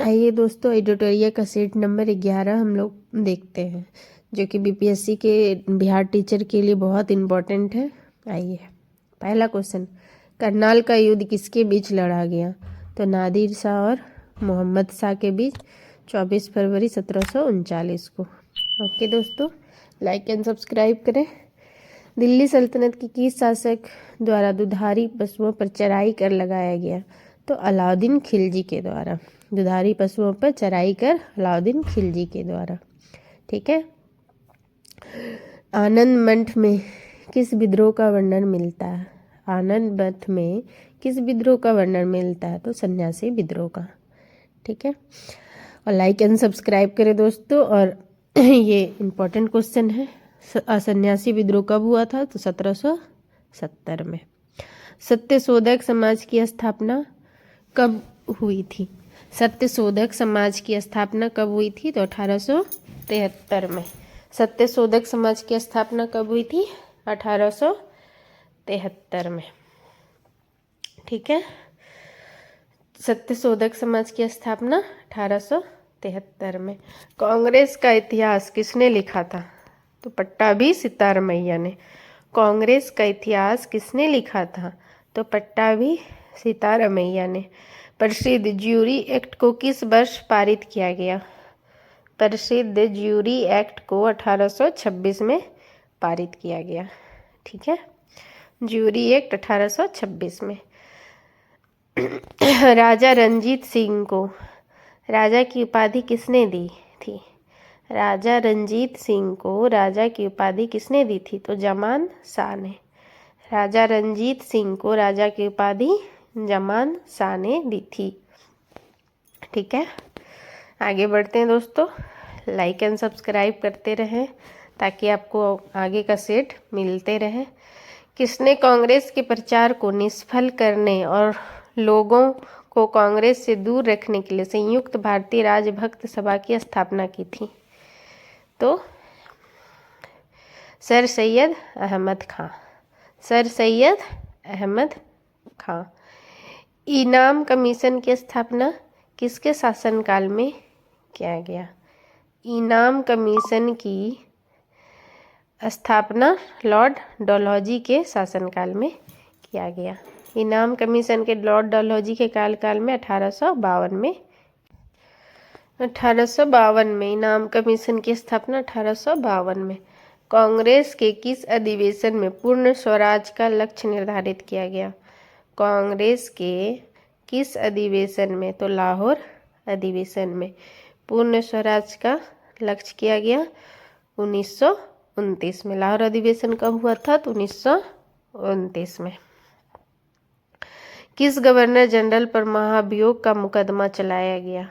आइए दोस्तों, एडिटोरिया का सेट नंबर 11 हम लोग देखते हैं, जो कि बीपीएससी के बिहार टीचर के लिए बहुत इम्पोर्टेंट है। आइए, पहला क्वेश्चन, करनाल का युद्ध किसके बीच लड़ा गया? तो नादिर शाह और मोहम्मद शाह के बीच 24 फरवरी 1739 को। ओके दोस्तों, लाइक एंड सब्सक्राइब करें। दिल्ली सल्तनत के किस शासक द्वारा दुधारी पशुओं पर चराई कर लगाया गया? तो अलाउद्दीन खिलजी के द्वारा। दुधारी पशुओं पर चराई कर अलाउद्दीन खिलजी के द्वारा। ठीक है। आनंद मठ में किस विद्रोह का वर्णन मिलता है? आनंद मठ में किस विद्रोह का वर्णन मिलता है? तो सन्यासी विद्रोह का। ठीक है, और लाइक एंड सब्सक्राइब करें दोस्तों। और ये इम्पोर्टेंट क्वेश्चन है, सन्यासी विद्रोह कब हुआ था? तो 1770 में। सत्यशोधक समाज की स्थापना कब हुई थी? सत्यशोधक समाज की स्थापना कब हुई थी? तो 1873 में। सत्यशोधक समाज की स्थापना कब हुई थी? 1873 में। ठीक है, सत्यशोधक समाज की स्थापना 1873 में। कांग्रेस का इतिहास किसने लिखा था? तो पट्टाभी सितारमैया ने। कांग्रेस का इतिहास किसने लिखा था? तो पट्टाभी सितारमैया ने। प्रसिद्ध ज्यूरी एक्ट को किस वर्ष पारित किया गया? प्रसिद्ध ज्यूरी एक्ट को 1826 में पारित किया गया। ठीक है, ज्यूरी एक्ट 1826 में। राजा रंजीत सिंह को राजा की उपाधि किसने दी थी? राजा रंजीत सिंह को राजा की उपाधि किसने दी थी? तो जमान शाह ने। राजा रंजीत सिंह को राजा की उपाधि जमान शाह ने दी थी। ठीक है, आगे बढ़ते हैं दोस्तों। लाइक एंड सब्सक्राइब करते रहें ताकि आपको आगे का सेट मिलते रहे। किसने कांग्रेस के प्रचार को निष्फल करने और लोगों को कांग्रेस से दूर रखने के लिए संयुक्त भारतीय राजभक्त सभा की स्थापना की थी? तो सर सैयद अहमद खां। सर सैयद अहमद खां। इनाम कमीशन की स्थापना किसके शासनकाल में किया गया? इनाम कमीशन की स्थापना लॉर्ड डलहौजी के शासनकाल में किया गया। इनाम कमीशन के लॉर्ड डलहौजी के काल में 1852 में। 1852 में इनाम कमीशन की स्थापना 1852 में। कांग्रेस के किस अधिवेशन में पूर्ण स्वराज का लक्ष्य निर्धारित किया गया? कांग्रेस के किस अधिवेशन में? तो लाहौर अधिवेशन में पूर्ण स्वराज का लक्ष्य किया गया 1929 में। लाहौर अधिवेशन कब हुआ था? तो 1929 में। किस गवर्नर जनरल पर महाभियोग का मुकदमा चलाया गया?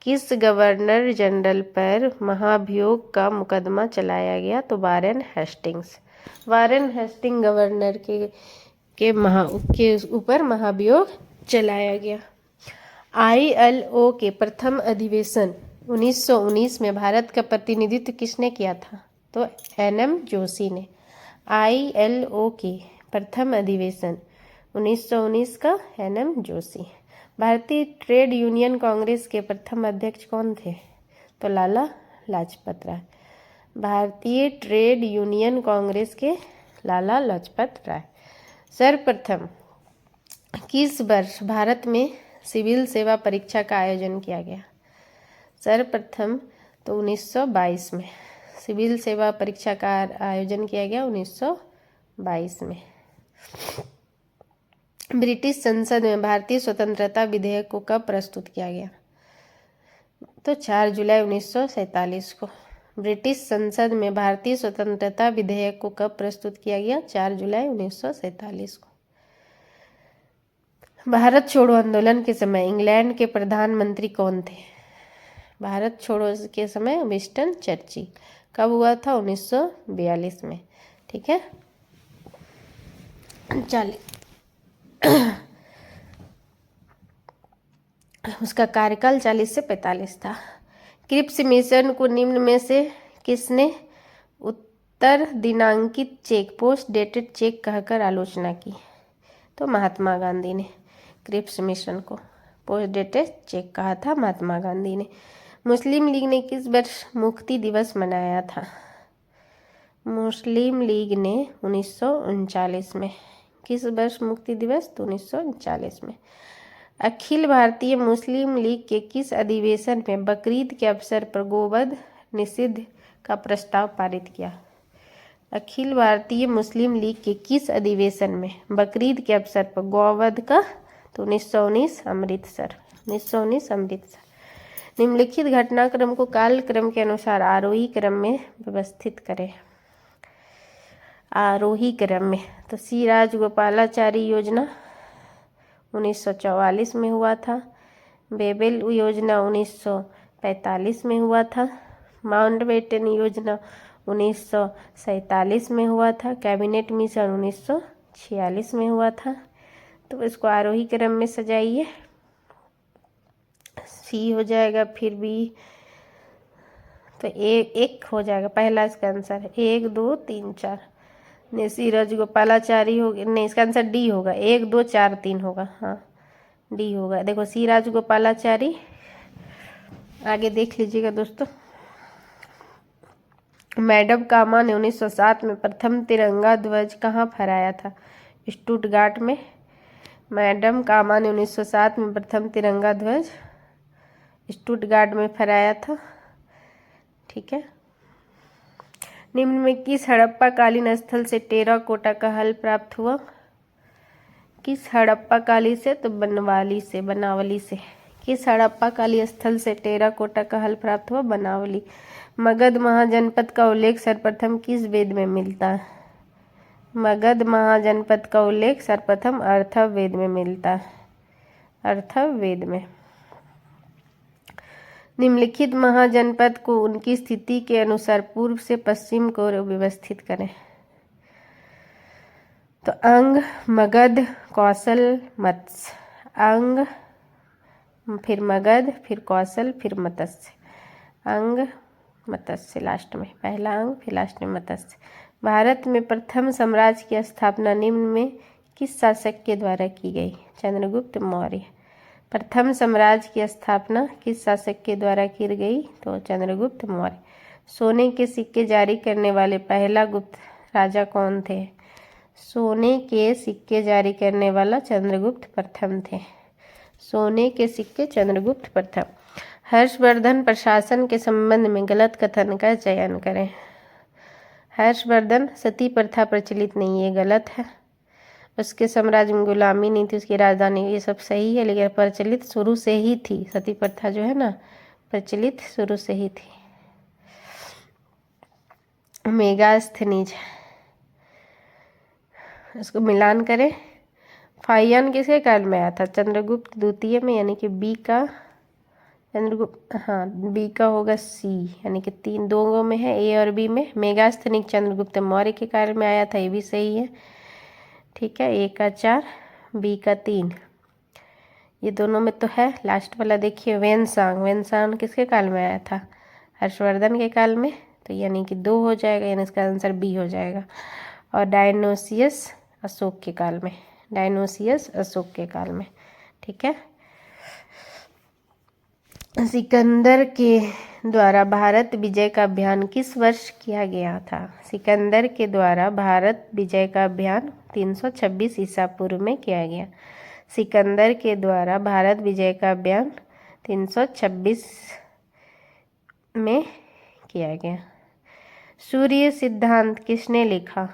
किस गवर्नर जनरल पर महाभियोग का मुकदमा चलाया गया? तो Warren Hastings. Warren Hasting governor के ऊपर महाभियोग चलाया गया। ILO के प्रथम अधिवेशन 1919 में भारत का प्रतिनिधित्व किसने किया था? तो NM जोशी ने। ILO के प्रथम अधिवेशन 1919 का NM जोशी। भारतीय ट्रेड यूनियन कांग्रेस के प्रथम अध्यक्ष कौन थे? तो लाला लाजपत राय। भारतीय ट्रेड यूनियन कांग्रेस के लाला लाजपत राय। सर्वप्रथम किस वर्ष भारत में सिविल सेवा परीक्षा का आयोजन किया गया? सर्वप्रथम तो 1922 में सिविल सेवा परीक्षा का आयोजन किया गया 1922 में। ब्रिटिश संसद में भारतीय स्वतंत्रता विधेयक को कब प्रस्तुत किया गया? तो 4 जुलाई 1947 को। ब्रिटिश संसद में भारतीय स्वतंत्रता विधेयक को कब प्रस्तुत किया गया? 4 जुलाई 1947 को। भारत छोड़ो आंदोलन के समय इंग्लैंड के प्रधानमंत्री कौन थे? भारत छोड़ो के समय विंस्टन चर्चिल। कब हुआ था? 1942 में। ठीक है, उसका कार्यकाल 40 से 45 था। क्रिप्स मिशन को निम्न में से किसने उत्तर दिनांकित चेक, पोस्ट डेटेड चेक कहकर आलोचना की? तो महात्मा गांधी ने क्रिप्स मिशन को पोस्ट डेटेड चेक कहा था महात्मा गांधी ने। मुस्लिम लीग ने किस वर्ष मुक्ति दिवस मनाया था? मुस्लिम लीग ने 1939 में। किस वर्ष मुक्ति दिवस? तो 1939 में। अखिल भारतीय मुस्लिम लीग के किस अधिवेशन में बकरीद के अवसर पर गोवध निषिद्ध का प्रस्ताव पारित किया? अखिल भारतीय मुस्लिम लीग के किस अधिवेशन में बकरीद के अवसर पर गौवध का? तो 1919 अमृतसर। 1919 अमृतसर। निम्नलिखित घटनाक्रम को कालक्रम के अनुसार आरोही क्रम में व्यवस्थित करें। आरोही क्रम में तो सी राजगोपालाचारी योजना 1944 में हुआ था। बेबेल योजना 1945 में हुआ था। माउंटबेटन योजना 1947 में हुआ था। कैबिनेट मिशन 1946 में हुआ था। तो इसको आरोही क्रम में सजाइए। सी हो जाएगा, फिर बी, तो एक हो जाएगा पहला इसका आंसर। 1 2 3 4 नहीं, सी राजगोपालाचारी होगी नहीं, इसका आंसर डी होगा। 1 2 4 3 होगा, हाँ डी होगा। देखो सी राजगोपालाचारी। आगे देख लीजिएगा दोस्तों। मैडम कामा ने 1907 में प्रथम तिरंगा ध्वज कहाँ फहराया था? स्टुटगार्ट में। मैडम कामा ने 1907 में प्रथम तिरंगा ध्वज स्टुटगार्ट में फहराया था। ठीक है। निम्न में किस हड़प्पा कालीन स्थल से टेराकोटा का हल प्राप्त हुआ? किस हड़प्पा काली से? तो बनावली से। बनावली से। किस हड़प्पा काली स्थल से टेराकोटा का हल प्राप्त हुआ? बनावली। मगध महाजनपद का उल्लेख सर्वप्रथम किस वेद में मिलता है? मगध महाजनपद का उल्लेख सर्वप्रथम अर्थववेद में मिलता है। अर्थववेद में। निम्नलिखित महाजनपद को उनकी स्थिति के अनुसार पूर्व से पश्चिम को व्यवस्थित करें। तो अंग, मगध, कौशल, मत्स्य। अंग, फिर मगध, फिर कौशल, फिर मत्स्य। अंग, मत्स्य लास्ट में। पहला अंग, फिर लास्ट में मत्स्य। भारत में प्रथम साम्राज्य की स्थापना निम्न में किस शासक के द्वारा की गई? चंद्रगुप्त मौर्य। प्रथम साम्राज्य की स्थापना किस शासक के द्वारा की गई? तो चंद्रगुप्त मौर्य। सोने के सिक्के जारी करने वाले पहला गुप्त राजा कौन थे? सोने के सिक्के जारी करने वाला चंद्रगुप्त प्रथम थे। सोने के सिक्के चंद्रगुप्त प्रथम। हर्षवर्धन प्रशासन के संबंध में गलत कथन का चयन करें। हर्षवर्धन सती प्रथा प्रचलित नहीं है, गलत है। उसके साम्राज्य में गुलामी नहीं थी, उसकी राजधानी, ये सब सही है, लेकिन प्रचलित शुरू से ही थी। सती प्रथा जो है ना, प्रचलित शुरू से ही थी। मेगास्थनीज, इसको मिलान करें। फाहियान किसके काल में आया था? चंद्रगुप्त द्वितीय में, यानी कि बी का चंद्रगुप्त, हाँ बी का होगा सी, यानी कि 2 में है, ए और बी में। मेगास्थनीज चंद्रगुप्त मौर्य के काल में आया था, ये भी सही है। ठीक है, ए का 4, बी का 3, ये दोनों में तो है। लास्ट वाला देखिए, वेनसांग। वेनसांग किसके काल में आया था? हर्षवर्धन के काल में, तो यानी कि 2 हो जाएगा, यानी इसका आंसर बी हो जाएगा। और डायनोसियस अशोक के काल में। डायनोसियस अशोक के काल में। ठीक है। सिकंदर के द्वारा भारत विजय का अभियान किस वर्ष किया गया था? सिकंदर के द्वारा भारत विजय का अभियान 326 ईसा पूर्व में किया गया। सिकंदर के द्वारा भारत विजय का अभियान 326 में किया गया। सूर्य सिद्धांत किसने लिखा?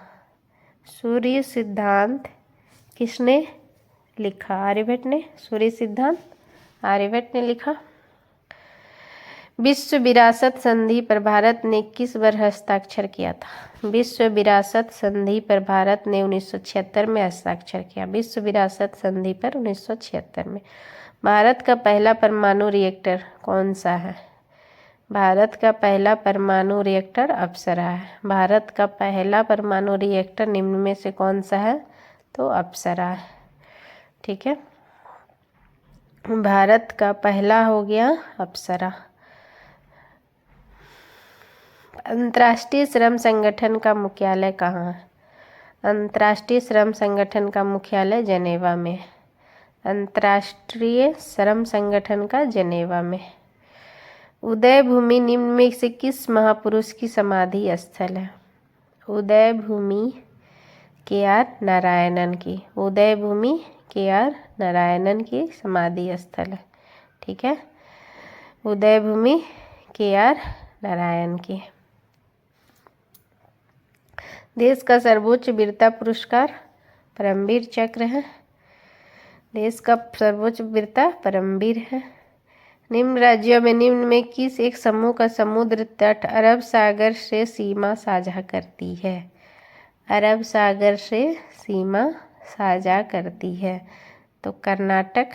सूर्य सिद्धांत किसने लिखा? आर्यभट्ट ने। सूर्य सिद्धांत आर्यभट्ट ने लिखा। विश्व विरासत संधि पर भारत ने किस वर्ष हस्ताक्षर किया था? विश्व विरासत संधि पर भारत ने 1976 में हस्ताक्षर किया। विश्व विरासत संधि पर 1976 में। भारत का पहला परमाणु रिएक्टर कौन सा है? भारत का पहला परमाणु रिएक्टर अप्सरा है। भारत का पहला परमाणु रिएक्टर निम्न में से कौन सा है? तो अप्सरा है। ठीक है, भारत का पहला हो गया अप्सरा। अंतर्राष्ट्रीय श्रम संगठन का मुख्यालय कहाँ है? अंतर्राष्ट्रीय श्रम संगठन का मुख्यालय जेनेवा में। अंतर्राष्ट्रीय श्रम संगठन का जेनेवा में। उदय भूमि निम्न में से किस महापुरुष की समाधि स्थल है? उदय भूमि KR नारायणन की। उदय भूमि KR नारायणन की समाधि स्थल है। ठीक है, उदय भूमि KR नारायण की। देश का सर्वोच्च वीरता पुरस्कार परमवीर चक्र है। देश का सर्वोच्च वीरता परमवीर है। निम्न राज्यों में निम्न में किस एक समूह का समुद्र तट अरब सागर से सीमा साझा करती है? अरब सागर से सीमा साझा करती है तो कर्नाटक,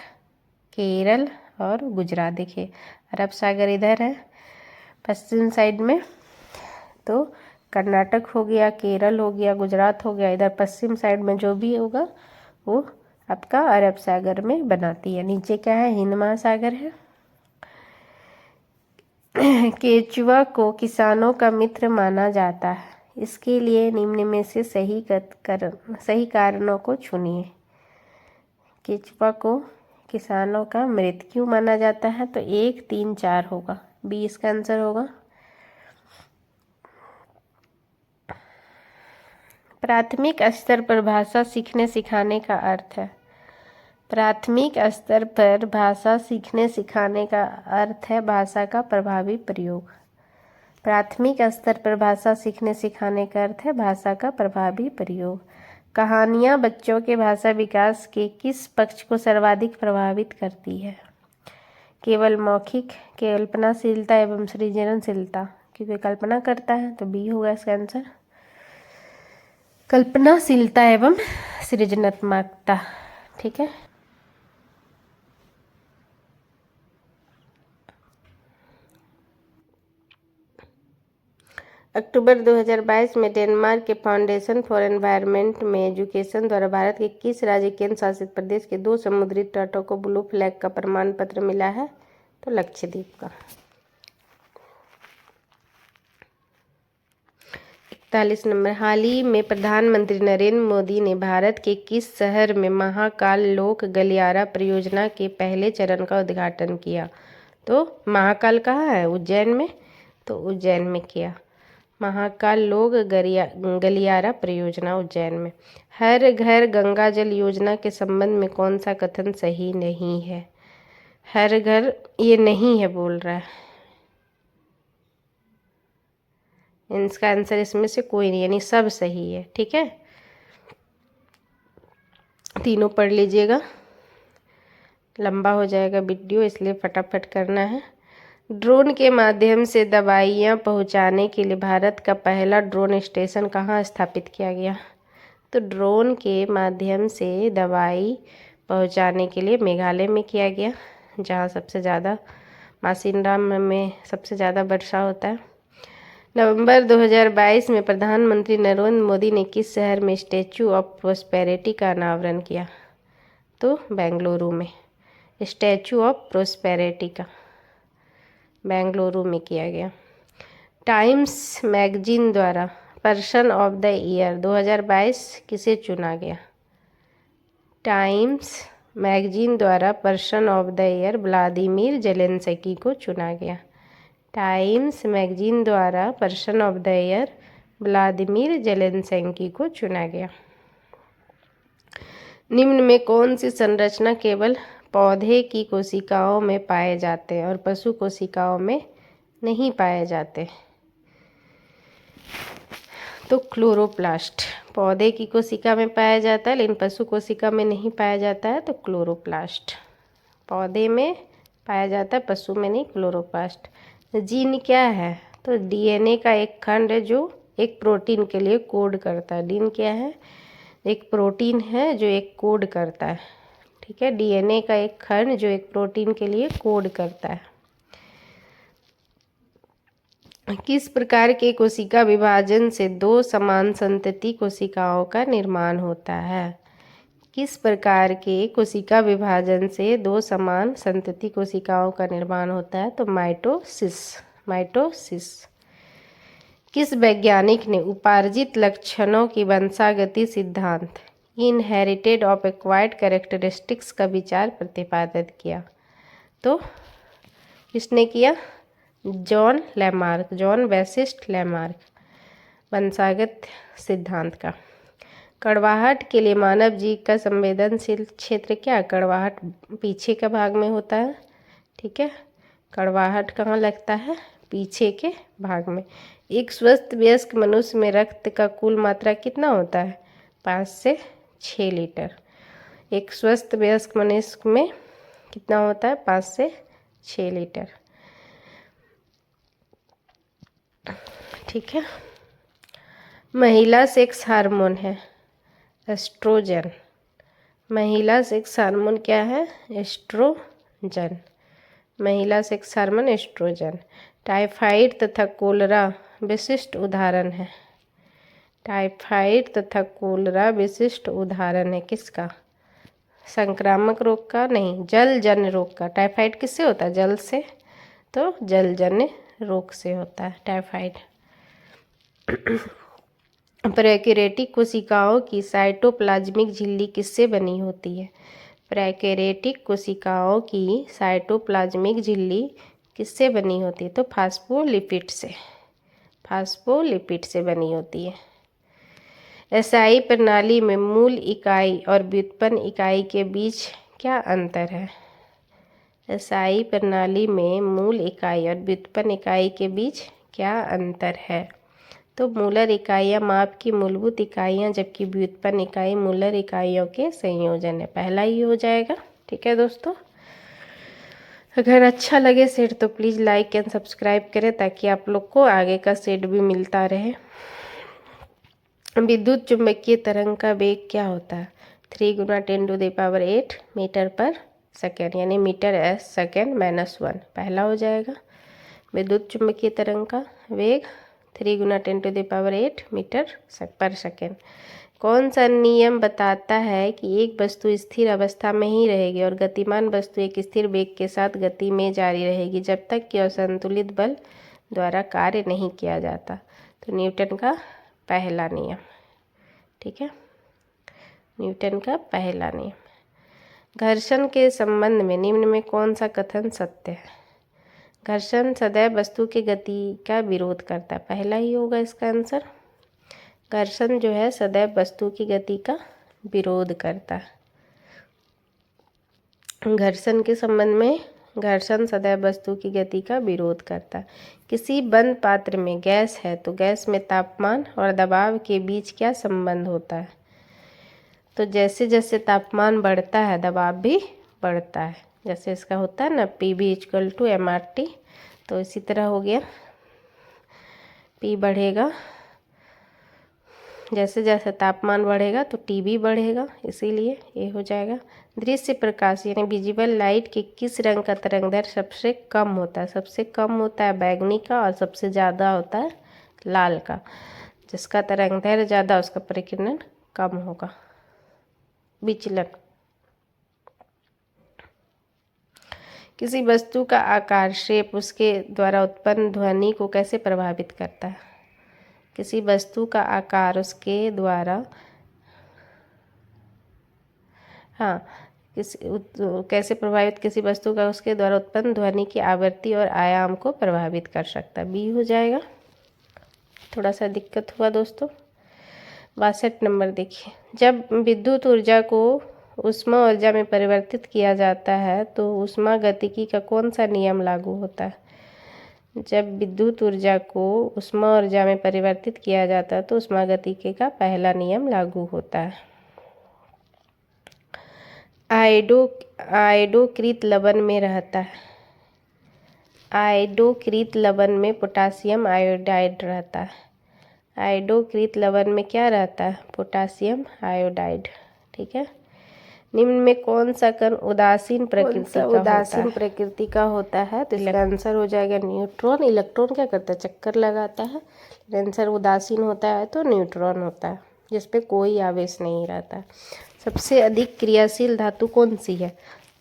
केरल और गुजरात। देखिए अरब सागर इधर है पश्चिम साइड में, तो कर्नाटक हो गया, केरल हो गया, गुजरात हो गया। इधर पश्चिम साइड में जो भी होगा वो आपका अरब सागर में बनाती है। नीचे क्या है? हिंद महासागर है। केचुआ को किसानों का मित्र माना जाता है, इसके लिए निम्न में से सही कारणों को चुनिए। केचुआ को किसानों का मित्र क्यों माना जाता है? तो 1, 3, 4 होगा, बी इसका आंसर होगा। प्राथमिक स्तर पर भाषा सीखने सिखाने का अर्थ है। प्राथमिक स्तर पर भाषा सीखने सिखाने का अर्थ है भाषा का प्रभावी प्रयोग। प्राथमिक स्तर पर भाषा सीखने सिखाने का अर्थ है भाषा का प्रभावी प्रयोग। कहानियाँ बच्चों के भाषा विकास के किस पक्ष को सर्वाधिक प्रभावित करती है? केवल मौखिक, कल्पनाशीलता एवं सृजनशीलता। क्योंकि कल्पना करता है तो बी होगा इसका आंसर। कल्पनाशीलता एवं सृजनात्मकता। ठीक है, अक्टूबर 2022 में डेनमार्क के फाउंडेशन फॉर एनवायरनमेंट में एजुकेशन द्वारा भारत के किस राज्य केंद्र शासित प्रदेश के 2 समुद्री तटों को ब्लू फ्लैग का प्रमाण पत्र मिला है? तो लक्षद्वीप का। 41 नंबर, हाल ही में प्रधानमंत्री नरेंद्र मोदी ने भारत के किस शहर में महाकाल लोक गलियारा परियोजना के पहले चरण का उद्घाटन किया? तो महाकाल कहाँ है? उज्जैन में, तो उज्जैन में किया। महाकाल लोक गलियारा परियोजना उज्जैन में। हर घर गंगा जल योजना के संबंध में कौन सा कथन सही नहीं है? हर घर ये नहीं है बोल रहा है, इसका आंसर इसमें से कोई नहीं, यानी सब सही है। ठीक है, तीनों पढ़ लीजिएगा, लंबा हो जाएगा वीडियो इसलिए फटाफट करना है। ड्रोन के माध्यम से दवाइयाँ पहुँचाने के लिए भारत का पहला ड्रोन स्टेशन कहाँ स्थापित किया गया? तो ड्रोन के माध्यम से दवाई पहुँचाने के लिए मेघालय में किया गया, जहाँ सबसे ज़्यादा मासिनराम में सबसे ज़्यादा वर्षा होता है। नवंबर 2022 में प्रधानमंत्री नरेंद्र मोदी ने किस शहर में स्टैचू ऑफ प्रोस्पेरिटी का अनावरण किया? तो बेंगलुरु में। स्टैचू ऑफ प्रोस्पेरिटी का बेंगलुरु में किया गया। टाइम्स मैगजीन द्वारा पर्सन ऑफ द ईयर 2022 किसे चुना गया? टाइम्स मैगजीन द्वारा person of the year Vladimir Zelensky को चुना गया। टाइम्स मैगजीन द्वारा person of the year Vladimir Zelensky को चुना गया। निम्न में कौन सी संरचना केवल पौधे की कोशिकाओं में पाए जाते हैं और पशु कोशिकाओं में नहीं पाए जाते? तो क्लोरोप्लास्ट। पौधे की कोशिका में पाया जाता है लेकिन पशु कोशिका में नहीं पाया जाता है, तो क्लोरोप्लास्ट। पौधे में पाया जाता है, पशु में नहीं, क्लोरोप्लास्ट। जीन क्या है? तो डीएनए का एक खंड है जो एक प्रोटीन के लिए कोड करता है। जीन क्या है? एक प्रोटीन है जो एक कोड करता है। ठीक है, डीएनए का एक खंड जो एक प्रोटीन के लिए कोड करता है। किस प्रकार के कोशिका विभाजन से 2 समान संतति कोशिकाओं का निर्माण होता है? किस प्रकार के कोशिका विभाजन से 2 समान संतति कोशिकाओं का निर्माण होता है? तो माइटोसिस। माइटोसिस। किस वैज्ञानिक ने उपार्जित लक्षणों की वंशागति सिद्धांत इनहेरिटेड ऑफ एक्वायर्ड कैरेक्टरिस्टिक्स का विचार प्रतिपादित किया। तो किसने किया? जॉन लैमार्क, जॉन बैसिस्ट लैमार्क, वंशागत सिद्धांत का। कड़वाहट के लिए मानव जीव का संवेदनशील क्षेत्र क्या? कड़वाहट पीछे के भाग में होता है, ठीक है। कड़वाहट कहाँ लगता है? पीछे के भाग में। एक स्वस्थ वयस्क मनुष्य में रक्त का कुल मात्रा कितना होता है? 5 से 6 लीटर। एक स्वस्थ वयस्क मनुष्य में कितना होता है? 5 से 6 लीटर, ठीक है। महिला सेक्स हार्मोन है एस्ट्रोजन। महिला सेक्स हार्मोन क्या है? एस्ट्रोजन। महिला सेक्स हार्मोन एस्ट्रोजन। टाइफाइड तथा कोलरा विशिष्ट उदाहरण है। टाइफाइड तथा कोलरा विशिष्ट उदाहरण है किसका? संक्रामक रोग का नहीं, जलजन्य रोग का। टाइफाइड किससे होता है? जल से, तो जलजन्य रोग से होता है टाइफाइड। प्रोकैरियोटिक कोशिकाओं की साइटोप्लाज्मिक झिल्ली किससे बनी होती है? प्रोकैरियोटिक कोशिकाओं की साइटोप्लाज्मिक झिल्ली किससे बनी होती है? तो फास्फोलिपिड से, फास्फोलिपिड से बनी होती है। एसआई प्रणाली में मूल इकाई और व्युत्पन्न इकाई के बीच क्या अंतर है? एसआई प्रणाली में मूल इकाई और व्युत्पन्न इकाई के बीच क्या अंतर है? तो मूलर इकाइयाँ माप की मूलभूत इकाइयाँ, जबकि व्युत्पन्न इकाई मूलर इकाइयों के संयोजन है। पहला ही हो जाएगा, ठीक है दोस्तों। अगर अच्छा लगे सेट तो प्लीज़ लाइक एंड सब्सक्राइब करें ताकि आप लोग को आगे का सेट भी मिलता रहे। विद्युत चुंबकीय तरंग का वेग क्या होता है? 3 × 10⁸ मीटर पर सेकेंड, यानी मीटर एस सेकेंड -1। पहला हो जाएगा। विद्युत चुंबकीय तरंग का वेग 3 × 10⁸ मीटर पर सेकेंड। कौन सा नियम बताता है कि एक वस्तु स्थिर अवस्था में ही रहेगी और गतिमान वस्तु एक स्थिर वेग के साथ गति में जारी रहेगी जब तक कि असंतुलित बल द्वारा कार्य नहीं किया जाता? तो न्यूटन का पहला नियम, ठीक है। न्यूटन का पहला नियम। घर्षण के संबंध में निम्न में कौन सा कथन सत्य है? घर्षण सदैव वस्तु की गति का विरोध करता है। पहला ही होगा इसका आंसर। घर्षण जो है सदैव वस्तु की गति का विरोध करता है। घर्षण के संबंध में घर्षण सदैव वस्तु की गति का विरोध करता है। किसी बंद पात्र में गैस है तो गैस में तापमान और दबाव के बीच क्या संबंध होता है? तो जैसे जैसे तापमान बढ़ता है दबाव भी बढ़ता है। जैसे इसका होता है ना PV = mRT, तो इसी तरह हो गया। P बढ़ेगा, जैसे जैसे तापमान बढ़ेगा तो T भी बढ़ेगा, इसीलिए ये हो जाएगा। दृश्य प्रकाश यानी विजिबल लाइट के किस रंग का तरंगदैर्घ्य सबसे कम होता है? सबसे कम होता है बैगनी का और सबसे ज़्यादा होता है लाल का। जिसका तरंगदैर्घ्य ज़्यादा उसका परिकिरण कम होगा, विचलन। किसी वस्तु का आकार शेप उसके द्वारा उत्पन्न ध्वनि को कैसे प्रभावित करता है? किसी वस्तु का आकार उसके द्वारा कैसे प्रभावित, किसी वस्तु का उसके द्वारा उत्पन्न ध्वनि की आवृत्ति और आयाम को प्रभावित कर सकता है। बी हो जाएगा। थोड़ा सा दिक्कत हुआ दोस्तों। 62 नंबर देखिए। जब विद्युत ऊर्जा को ऊष्मा ऊर्जा में परिवर्तित किया जाता है तो ऊष्मा गतिकी का कौन सा नियम लागू होता है? जब विद्युत ऊर्जा को ऊष्मा ऊर्जा में परिवर्तित किया जाता है तो ऊष्मागतिकी का पहला नियम लागू होता है। आयोडोकृत लवण में रहता है। आयोडोकृत लवण में पोटासियम आयोडाइड रहता है। आयोडोकृत लवण में क्या रहता है? पोटासियम आयोडाइड, ठीक है। निम्न में कौन सा कण उदासीन प्रकृति का होता है? तो इसका आंसर हो जाएगा न्यूट्रॉन। इलेक्ट्रॉन क्या करता है? चक्कर लगाता है। आंसर उदासीन होता है तो न्यूट्रॉन होता है, जिसपे कोई आवेश नहीं रहता। सबसे अधिक क्रियाशील धातु कौन सी है?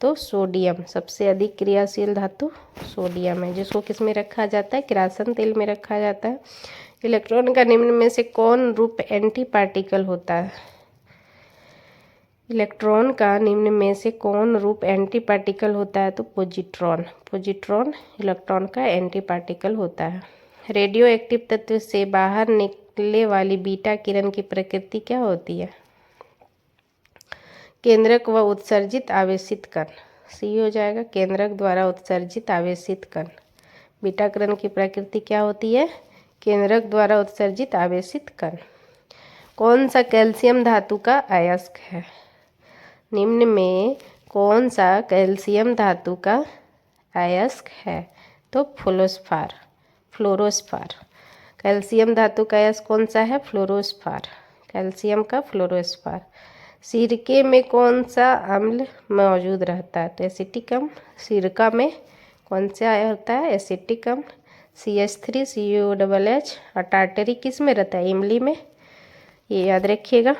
तो सोडियम। सबसे अधिक क्रियाशील धातु सोडियम है, जिसको किस में रखा जाता है? किरासन तेल में रखा जाता है। इलेक्ट्रॉन का निम्न में से कौन रूप एंटी पार्टिकल होता है? इलेक्ट्रॉन का निम्न में से कौन रूप एंटी पार्टिकल होता है? तो पॉजिट्रॉन। पॉजिट्रॉन इलेक्ट्रॉन का एंटी पार्टिकल होता है। रेडियो एक्टिव तत्व से बाहर निकलने वाली बीटा किरण की प्रकृति क्या होती है? केंद्रक व उत्सर्जित आवेशित कण। सी हो जाएगा, केंद्रक द्वारा उत्सर्जित आवेशित कण। बीटा किरण की प्रकृति क्या होती है? केंद्रक द्वारा उत्सर्जित आवेशित कण। कौन सा कैल्शियम धातु का अयस्क है? निम्न में कौन सा कैल्शियम धातु का अयस्क है? तो फ्लोरोस्फार। फ्लोरोस्फार। कैल्शियम धातु का अयस्क कौन सा है? फ्लोरोस्फार। कैल्शियम का फ्लोरोस्फार। सिरके में कौन सा अम्ल मौजूद रहता है? तो एसिटिक अम्ल। सिरका में कौन सा होता है? एसिटिक अम्ल। CH3 COOH। और टार्टरिक किस में रहता है? इमली में। ये याद रखिएगा,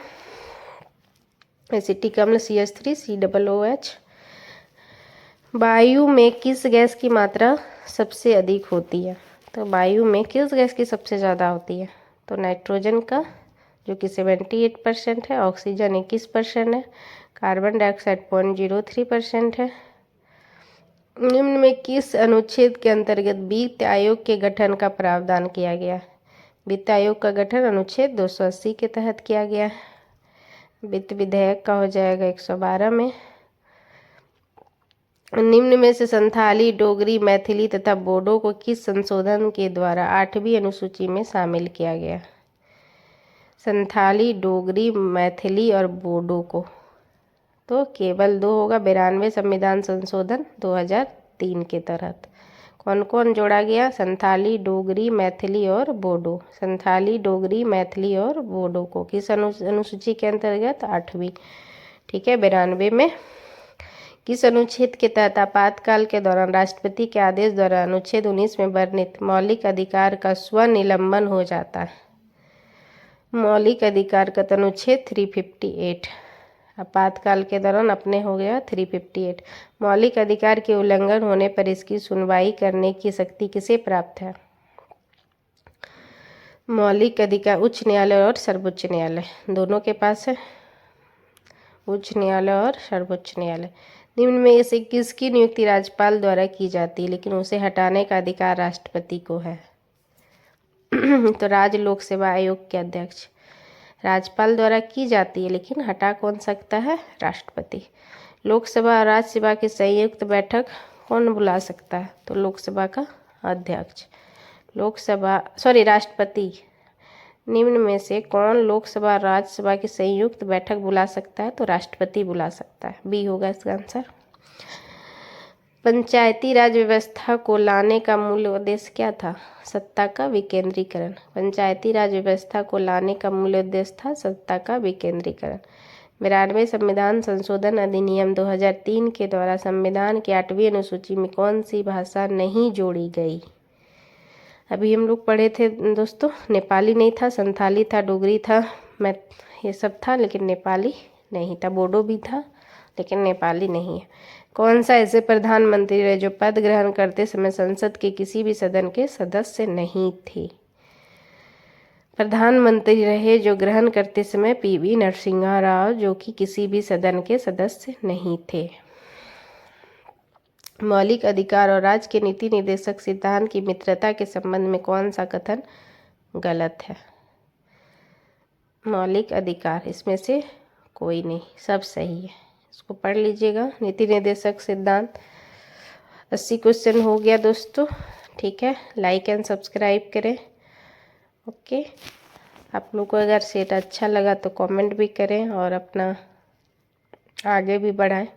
एसिटिक अम्ल CH3 COOH। वायु में किस गैस की मात्रा सबसे अधिक होती है? तो वायु में किस गैस की सबसे ज़्यादा होती है? तो नाइट्रोजन का, जो कि 78% है। ऑक्सीजन 21% है। कार्बन डाइऑक्साइड 0.03% है। निम्न में किस अनुच्छेद के अंतर्गत वित्त आयोग के गठन का प्रावधान किया गया है? वित्त आयोग का गठन अनुच्छेद 280 के तहत किया गया है। वित्त विधेयक का हो जाएगा 112 में। निम्न में से संथाली, डोगरी, मैथिली तथा बोडो को किस संशोधन के द्वारा 8वीं अनुसूची में शामिल किया गया? संथाली, डोगरी, मैथिली और बोडो को तो केवल 2 होगा। 92 संविधान संशोधन 2003 के तहत कौन कौन जोड़ा गया? संथाली, डोगरी, मैथिली और बोडो। संथाली, डोगरी, मैथिली और बोडो को किस अनुसूची के अंतर्गत? 8वीं। ठीक है। 92 में किस अनुच्छेद के तहत आपातकाल के दौरान राष्ट्रपति के आदेश द्वारा अनुच्छेद 19 में वर्णित मौलिक अधिकार का स्वनिलंबन हो जाता है? मौलिक अधिकार का अनुच्छेद 358। आपातकाल के दौरान अपने हो गया 358। मौलिक अधिकार के उल्लंघन होने पर इसकी सुनवाई करने की शक्ति किसे प्राप्त है? मौलिक अधिकार उच्च न्यायालय और सर्वोच्च न्यायालय दोनों के पास है। उच्च न्यायालय और सर्वोच्च न्यायालय। निम्न में से किसकी नियुक्ति राज्यपाल द्वारा की जाती है, लेकिन उसे हटाने का अधिकार राष्ट्रपति को है? तो राज्य लोक सेवा आयोग के अध्यक्ष राज्यपाल द्वारा की जाती है, लेकिन हटा कौन सकता है? राष्ट्रपति। लोकसभा और राज्यसभा की संयुक्त बैठक कौन बुला सकता है? तो लोकसभा का अध्यक्ष। राष्ट्रपति। निम्न में से कौन लोकसभा और राज्यसभा की संयुक्त बैठक बुला सकता है? तो राष्ट्रपति बुला सकता है। बी होगा इसका आंसर। पंचायती राज व्यवस्था को लाने का मूल उद्देश्य क्या था? सत्ता का विकेंद्रीकरण। पंचायती राज व्यवस्था को लाने का मूल उद्देश्य था सत्ता का विकेंद्रीकरण। 92 संविधान संशोधन अधिनियम 2003 के द्वारा संविधान की 8वीं अनुसूची में कौन सी भाषा नहीं जोड़ी गई? अभी हम लोग पढ़े थे दोस्तों, नेपाली नहीं था, संथाली था, डोगरी था, ये सब था, लेकिन नेपाली नहीं था। बोडो भी था, लेकिन नेपाली नहीं है। कौन सा ऐसे प्रधानमंत्री रहे जो पद ग्रहण करते समय संसद के किसी भी सदन के सदस्य नहीं थे? प्रधानमंत्री रहे जो ग्रहण करते समय PV नरसिम्हा राव, जो कि किसी भी सदन के सदस्य नहीं थे। मौलिक अधिकार और राज्य के नीति निर्देशक सिद्धांत की मित्रता के संबंध में कौन सा कथन गलत है? मौलिक अधिकार, इसमें से कोई नहीं, सब सही है। इसको पढ़ लीजिएगा। नीति निर्देशक सिद्धांत 80 क्वेश्चन हो गया दोस्तों। ठीक है, लाइक एंड सब्सक्राइब करें। ओके, आप लोग को अगर सेट अच्छा लगा तो कमेंट भी करें और अपना आगे भी बढ़ाएं।